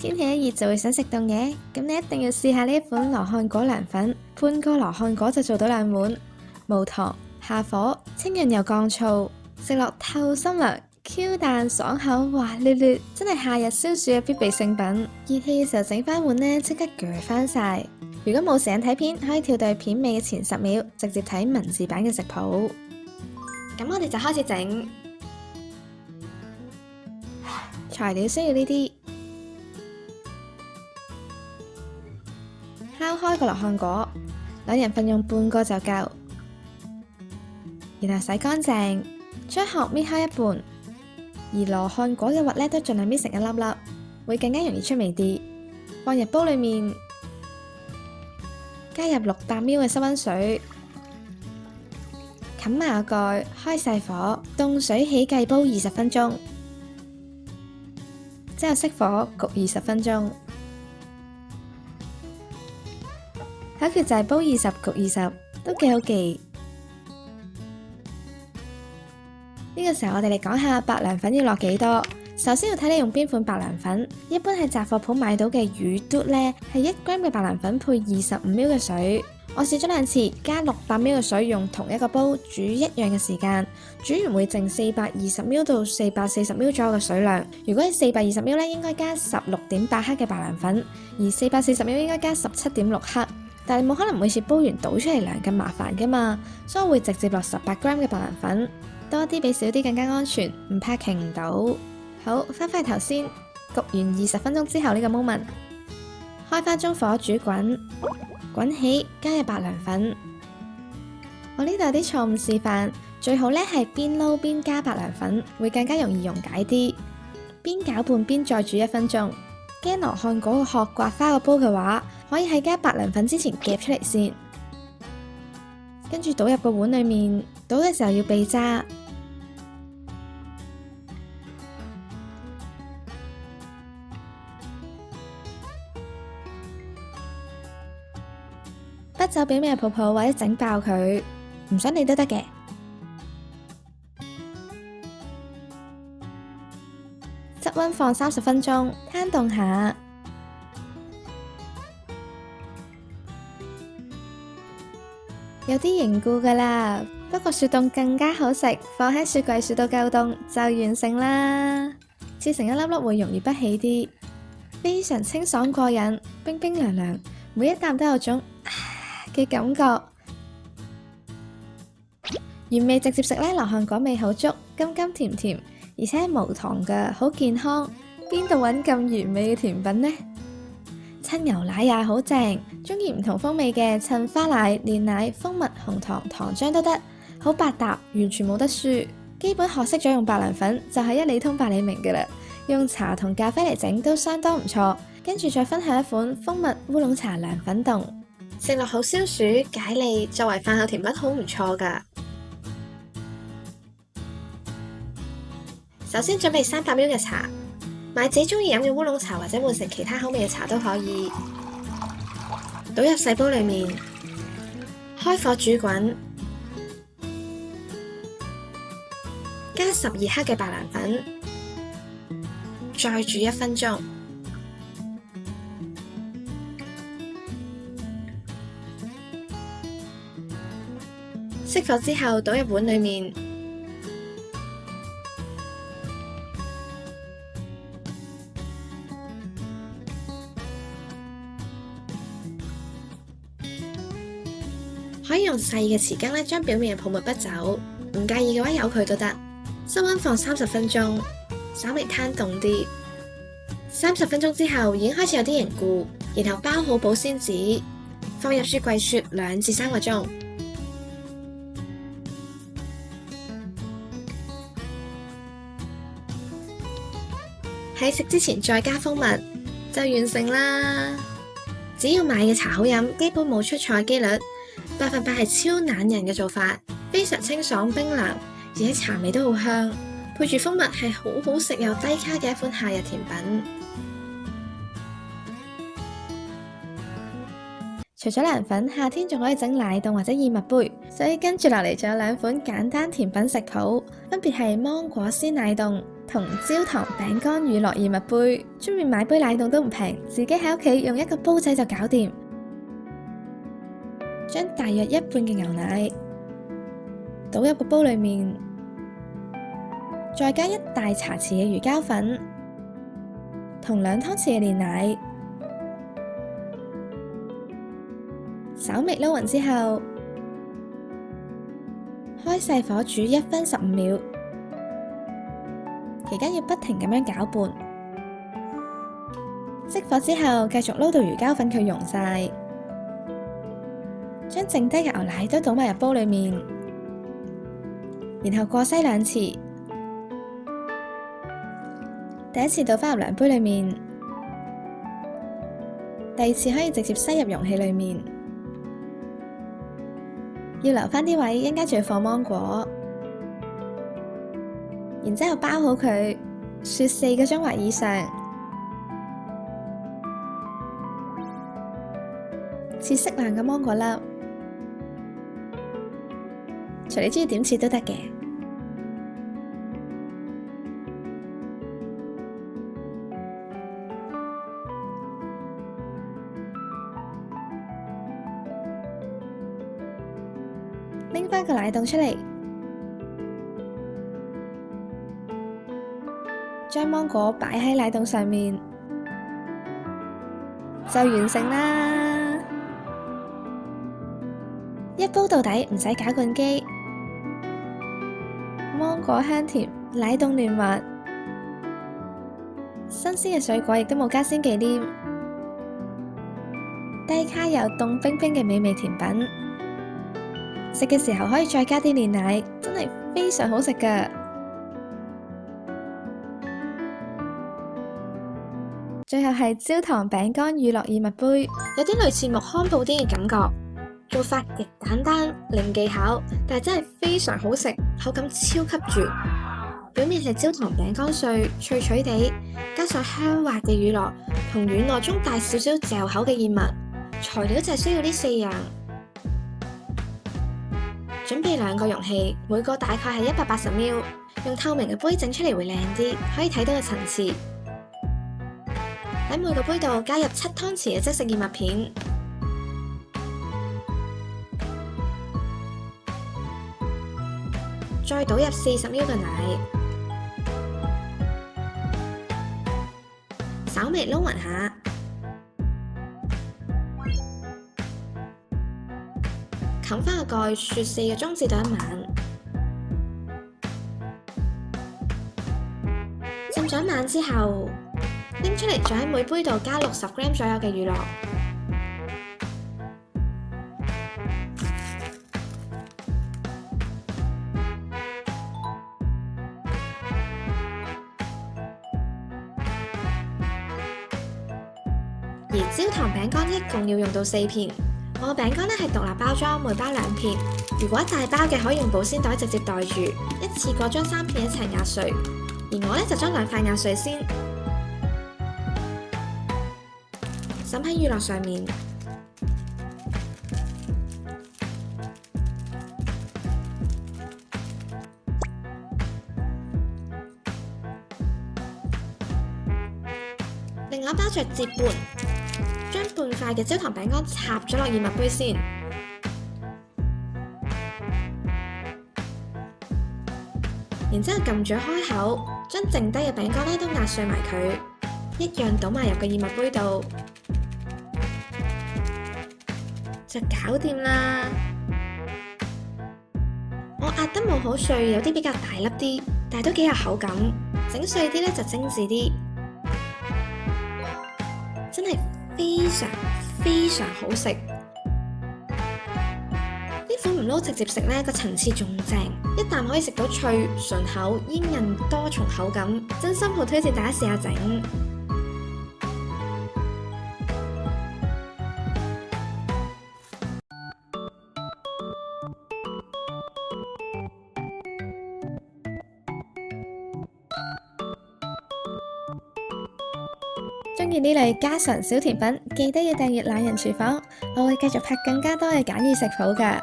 天氣一熱就會想食凍嘢，咁你一定要試下呢一款羅漢果涼粉，半個羅漢果就做到2碗，無糖，下火，清潤又降燥，食落透心涼，Q 彈爽口，滑捋捋，真係夏日消暑嘅必備聖品。熱氣嘅時候整翻碗呢，即刻鋸翻晒。如果冇時間睇片，可以跳到片尾嘅前10秒，直接睇文字版嘅食譜。咁我哋就開始整，材料需要呢啲。敲開個羅漢果，2人份用半個就夠，然後洗乾淨，將殼搣開一半，而羅漢果嘅核呢都盡量搣成一粒粒，會更加容易出味啲。放入煲裏面，加入600ml 嘅室溫水，冚埋個蓋，開細火，凍水起計煲20分鐘，之後熄火焗20分鐘。口訣就係煲20焗20，都幾好記。呢個時候我哋嚟講下白涼粉要落幾多。首先要睇你用邊款白涼粉，一般喺雜貨鋪買到嘅魚嘟呢，係1g嘅白涼粉配25ml嘅水。我試咗2次，加600ml嘅水，用同一個煲煮一樣嘅時間，煮完會剩420ml到440ml左右嘅水量。如果係420ml呢，應該加16.8克嘅白涼粉，而440ml應該加17.6克。但係冇可能每次煲完倒出嚟涼咁麻煩噶嘛，所以我會直接落18g嘅白涼粉，多啲比少啲更加安全，唔怕傾唔到。好，翻返頭先，焗完20分鐘之後呢個 moment， 開返中火煮滾，滾起加入白涼粉。我呢度有啲錯誤示範，最好呢係邊撈邊加白涼粉，會更加容易溶解啲。邊攪拌邊再煮1分鐘。驚羅漢果個殼刮花個煲嘅話，可以喺加白涼粉之前夾出嚟先，跟住倒入個碗裏面。倒嘅時候要避渣，不走表面嘅泡泡或者整爆佢，唔想理都得嘅。室溫放30分鐘，攤凍下。有啲凝固噶啦，不過雪凍更加好食，放喺雪櫃雪到夠凍就完成啦。切成一粒粒會容易不起啲，非常清爽過癮，冰冰涼涼，每一啖都有種嘅感覺。原味直接食呢，羅漢果味好足，甘甘甜甜。而且係無糖嘅，好健康。邊度揾咁完美嘅甜品呢？襯牛奶也好正，中意唔同風味嘅襯花奶、煉奶、蜂蜜、紅糖、糖漿都得，好百搭，完全冇得輸。基本學識咗用白涼粉就係一理通百理明㗎喇。用茶同咖啡嚟整都相當唔錯。跟住再分享一款蜂蜜烏龍茶涼粉凍，食落好消暑解膩，作為飯後甜品好唔錯㗎。首先準備300ml嘅茶，買自己中意飲嘅烏龍茶或者換成其他口味嘅茶都可以。倒入細煲裏面，開火煮滾，加12克嘅白涼粉，再煮1分鐘。熄火之後倒入碗裏面。可以用細嘅匙羹咧，將表面嘅泡沫剝走。唔介意嘅話，由佢都得。室溫放30分鐘，稍微攤凍啲。30分鐘之後已經開始有啲凝固，然後包好保鮮紙，放入雪櫃雪2至3個鐘。喺食之前再加蜂蜜，就完成啦。只要買嘅茶好飲，基本冇出錯嘅機率。100%係超懶人嘅做法，非常清爽冰涼，而且茶味都好香，配住蜂蜜係好好食又低卡嘅一款夏日甜品。除咗涼粉，夏天仲可以整奶凍或者燕麥杯，所以跟住落嚟仲有2款簡單甜品食譜，分別係芒果鮮奶凍同焦糖餅乾乳酪燕麥杯。出面買杯奶凍都唔平，自己喺屋企用一個煲仔就搞掂。將大約1半嘅牛奶倒入個煲裏面，再加1大茶匙嘅魚膠粉同2湯匙嘅煉奶，稍微撈勻之後，開細火煮1分15秒，期間要不停咁樣攪拌。熄火之後，繼續撈到魚膠粉佢溶晒，將剩低嘅牛奶都倒埋入煲裏面，然後過篩2次。第一次倒返入量杯裏面，第二次可以直接篩入容器裏面。要留返啲位，一陣間仲要放芒果，然之後包好佢，雪4個鐘或以上，切適量嘅芒果粒，隨你鍾意點切都得嘅。拎返個奶凍出嚟，將芒果擺喺奶凍上面，就完成啦！一煲到底，唔使攪拌機，芒果香甜，奶凍嫩滑，新鮮嘅水果亦都冇加鮮忌廉，低卡又凍冰冰嘅美味甜品。食嘅時候可以再加啲煉奶，真係非常好食㗎。最後係焦糖餅乾乳酪燕麥杯，有啲類似木糠布丁嘅感覺，做法極簡單，零技巧，但係真係非常好食，口感超級絕。表面係焦糖餅乾碎，脆脆地，加上香滑嘅乳酪同軟糯中帶少少嚼口嘅燕麥，材料就係需要呢4樣。準備2個容器，每個大概係180ml，用透明嘅杯整出嚟會靚啲，可以睇到個層次。喺每個杯度加入7湯匙嘅即食燕麥片，再倒入40ml嘅奶，稍微撈勻下。冚返個蓋，雪4個鐘至到1晚。浸咗1晚之後，拎出嚟，再喺每杯度加60g左右嘅乳酪，而焦糖餅乾一共要用到4片。我餅乾係獨立包裝，每包2片。如果大包嘅可以用保鮮袋直接袋住，一次過將3片一齊壓碎。而我就將2塊壓碎先，灑喺乳酪上面。另外包着折半。將半塊嘅焦糖餅乾插咗落燕麥杯先，然之後撳住開口，將剩低嘅餅乾都壓碎埋佢，一樣倒埋入個燕麥杯度，就搞掂啦。我壓得冇好碎，有啲比較大粒啲，但係都幾有口感。整碎啲就精緻啲，真係非常好食。呢款唔撈直接食個層次仲正，一啖可以食到脆、順口、煙韌多重口感，真心好推薦大家試下整。鍾意呢類家常小甜品，記得要訂閱懶人廚房，我會繼續拍更加多嘅簡易食譜㗎。